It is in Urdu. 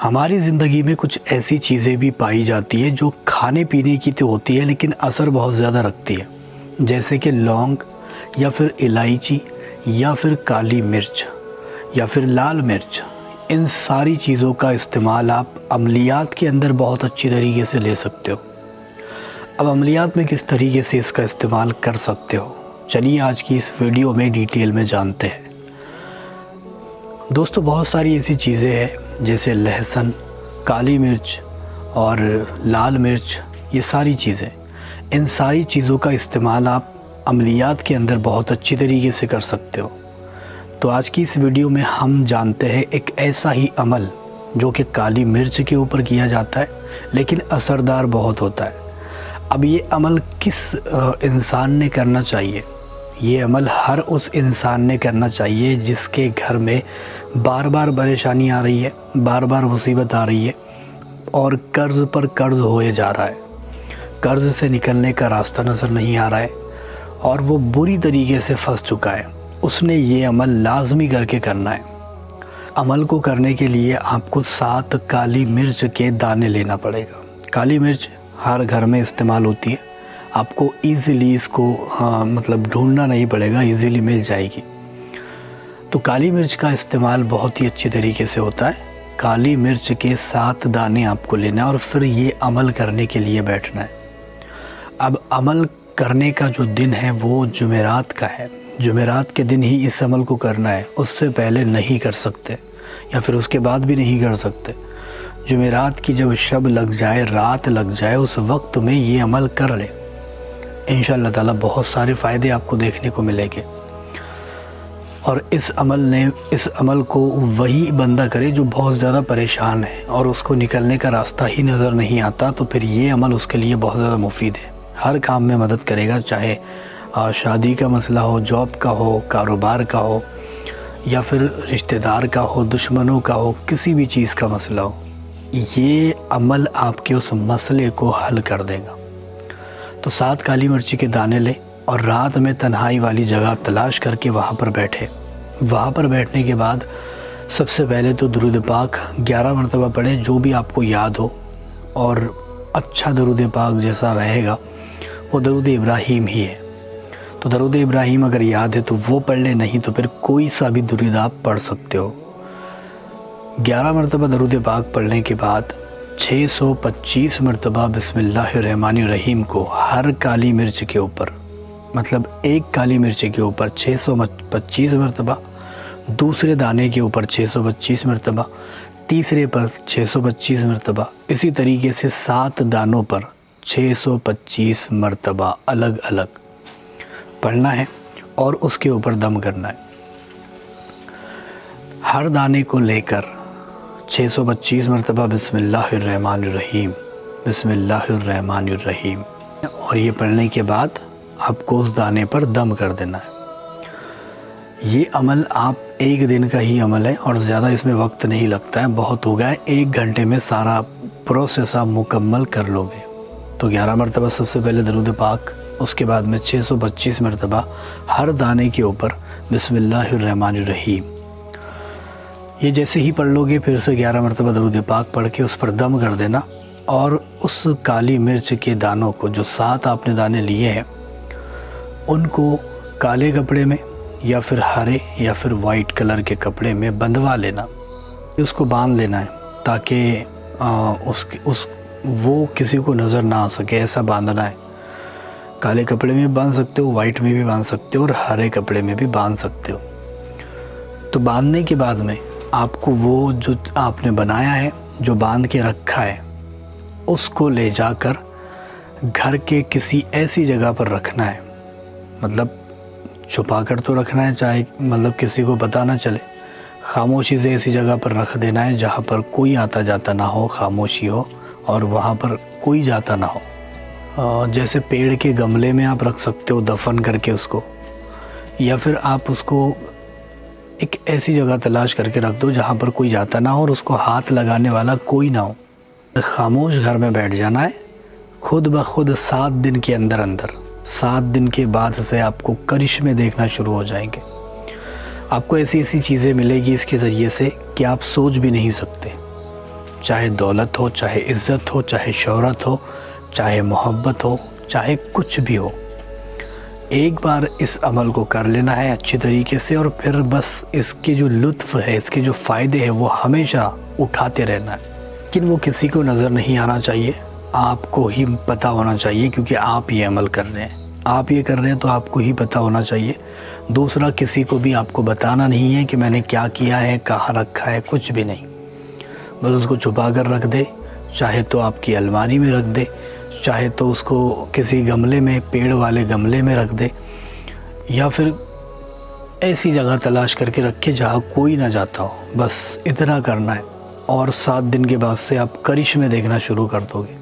ہماری زندگی میں کچھ ایسی چیزیں بھی پائی جاتی ہیں جو کھانے پینے کی تو ہوتی ہے لیکن اثر بہت زیادہ رکھتی ہے، جیسے کہ لونگ یا پھر الائچی یا پھر کالی مرچ یا پھر لال مرچ۔ ان ساری چیزوں کا استعمال آپ عملیات کے اندر بہت اچھی طریقے سے لے سکتے ہو۔ اب عملیات میں کس طریقے سے اس کا استعمال کر سکتے ہو، چلیے آج کی اس ویڈیو میں ڈیٹیل میں جانتے ہیں۔ دوستو، بہت ساری ایسی چیزیں ہیں جیسے لہسن، کالی مرچ اور لال مرچ، یہ ساری چیزیں، ان ساری چیزوں کا استعمال آپ عملیات کے اندر بہت اچھی طریقے سے کر سکتے ہو۔ تو آج کی اس ویڈیو میں ہم جانتے ہیں ایک ایسا ہی عمل جو کہ کالی مرچ کے اوپر کیا جاتا ہے لیکن اثردار بہت ہوتا ہے۔ اب یہ عمل کس انسان نے کرنا چاہیے؟ یہ عمل ہر اس انسان نے کرنا چاہیے جس کے گھر میں بار بار پریشانی آ رہی ہے، بار بار مصیبت آ رہی ہے اور قرض پر قرض ہوئے جا رہا ہے، قرض سے نکلنے کا راستہ نظر نہیں آ رہا ہے اور وہ بری طریقے سے پھنس چکا ہے۔ اس نے یہ عمل لازمی کر کے کرنا ہے۔ عمل کو کرنے کے لیے آپ کو 7 کالی مرچ کے دانے لینا پڑے گا۔ کالی مرچ ہر گھر میں استعمال ہوتی ہے، آپ کو ایزیلی اس کو ڈھونڈنا نہیں پڑے گا، ایزیلی مل جائے گی۔ تو کالی مرچ کا استعمال بہت ہی اچھی طریقے سے ہوتا ہے۔ کالی مرچ کے 7 دانے آپ کو لینا ہے اور پھر یہ عمل کرنے کے لیے بیٹھنا ہے۔ اب عمل کرنے کا جو دن ہے وہ جمعرات کا ہے۔ جمعرات کے دن ہی اس عمل کو کرنا ہے، اس سے پہلے نہیں کر سکتے یا پھر اس کے بعد بھی نہیں کر سکتے۔ جمعرات کی جب شب لگ جائے، رات لگ جائے، اس وقت میں یہ عمل کر لے، انشاءاللہ تعالیٰ بہت سارے فائدے آپ کو دیکھنے کو ملیں گے۔ اور اس عمل کو وہی بندہ کرے جو بہت زیادہ پریشان ہے اور اس کو نکلنے کا راستہ ہی نظر نہیں آتا، تو پھر یہ عمل اس کے لیے بہت زیادہ مفید ہے۔ ہر کام میں مدد کرے گا، چاہے شادی کا مسئلہ ہو، جاب کا ہو، کاروبار کا ہو یا پھر رشتہ دار کا ہو، دشمنوں کا ہو، کسی بھی چیز کا مسئلہ ہو، یہ عمل آپ کے اس مسئلے کو حل کر دے گا۔ تو 7 کالی مرچی کے دانے لے اور رات میں تنہائی والی جگہ تلاش کر کے وہاں پر بیٹھے۔ وہاں پر بیٹھنے کے بعد سب سے پہلے تو درود پاک 11 مرتبہ پڑھیں، جو بھی آپ کو یاد ہو، اور اچھا درود پاک جیسا رہے گا وہ درود ابراہیم ہی ہے۔ تو درود ابراہیم اگر یاد ہے تو وہ پڑھ لیں، نہیں تو پھر کوئی سا بھی درود آپ پڑھ سکتے ہو۔ 11 مرتبہ درود پاک پڑھنے کے بعد 625 مرتبہ بسم اللہ الرحمن الرحیم کو ہر کالی مرچ کے اوپر، ایک کالی مرچ کے اوپر 625 مرتبہ، دوسرے دانے کے اوپر 625 مرتبہ، تیسرے پر 625 مرتبہ، اسی طریقے سے 7 دانوں پر 625 مرتبہ الگ الگ پڑھنا ہے اور اس کے اوپر دم کرنا ہے۔ ہر دانے کو لے کر 625 مرتبہ بسم اللہ الرحمن الرحیم، بسم اللہ الرحمن الرحیم، اور یہ پڑھنے کے بعد آپ کو اس دانے پر دم کر دینا ہے۔ یہ عمل آپ ایک دن کا ہی عمل ہے اور زیادہ اس میں وقت نہیں لگتا ہے، بہت ہو گیا ہے 1 گھنٹے میں سارا پروسیس آپ مکمل کر لو گے۔ تو 11 مرتبہ سب سے پہلے درود پاک، اس کے بعد میں 625 مرتبہ ہر دانے کے اوپر بسم اللہ الرحمن الرحیم۔ یہ جیسے ہی پڑھ لو گے پھر سے 11 مرتبہ درود پاک پڑھ کے اس پر دم کر دینا، اور اس کالی مرچ کے دانوں کو، جو 7 آپ نے دانے لیے ہیں، ان کو کالے کپڑے میں یا پھر ہرے یا پھر وائٹ کلر کے کپڑے میں بندھوا لینا، اس کو باندھ لینا ہے تاکہ وہ کسی کو نظر نہ آ سکے، ایسا باندھنا ہے۔ کالے کپڑے میں بھی باندھ سکتے ہو، وائٹ میں بھی باندھ سکتے ہو اور ہرے کپڑے میں بھی باندھ سکتے ہو۔ تو باندھنے کے بعد میں آپ کو وہ جو آپ نے بنایا ہے، جو باندھ کے رکھا ہے، اس کو لے جا کر گھر کے کسی ایسی جگہ پر رکھنا ہے، چھپا کر تو رکھنا ہے، چاہے کسی کو پتہ نہ چلے، خاموشی سے ایسی جگہ پر رکھ دینا ہے جہاں پر کوئی آتا جاتا نہ ہو، خاموشی ہو اور وہاں پر کوئی جاتا نہ ہو۔ جیسے پیڑ کے گملے میں آپ رکھ سکتے ہو دفن کر کے اس کو، یا پھر آپ اس کو ایک ایسی جگہ تلاش کر کے رکھ دو جہاں پر کوئی جاتا نہ ہو اور اس کو ہاتھ لگانے والا کوئی نہ ہو۔ خاموش گھر میں بیٹھ جانا ہے، خود بخود 7 دن کے اندر 7 دن کے بعد سے آپ کو کرشمے دیکھنا شروع ہو جائیں گے۔ آپ کو ایسی چیزیں ملے گی اس کے ذریعے سے کہ آپ سوچ بھی نہیں سکتے۔ چاہے دولت ہو، چاہے عزت ہو، چاہے شہرت ہو، چاہے محبت ہو، چاہے کچھ بھی ہو، ایک بار اس عمل کو کر لینا ہے اچھی طریقے سے، اور پھر بس اس کے جو لطف ہے، اس کے جو فائدے ہیں وہ ہمیشہ اٹھاتے رہنا ہے، لیکن وہ کسی کو نظر نہیں آنا چاہیے، آپ کو ہی پتہ ہونا چاہیے، کیونکہ آپ یہ عمل کر رہے ہیں، آپ یہ کر رہے ہیں تو آپ کو ہی پتہ ہونا چاہیے، دوسرا کسی کو بھی آپ کو بتانا نہیں ہے کہ میں نے کیا کیا ہے، کہاں رکھا ہے، کچھ بھی نہیں، بس اس کو چھپا کر رکھ دے، چاہے تو آپ کی الماری میں رکھ دے، چاہے تو اس کو کسی گملے میں، پیڑ والے گملے میں رکھ دے، یا پھر ایسی جگہ تلاش کر کے رکھے جہاں کوئی نہ جاتا ہو، بس اتنا کرنا ہے، اور 7 دن کے بعد سے آپ کرشمے دیکھنا شروع کر دو گے۔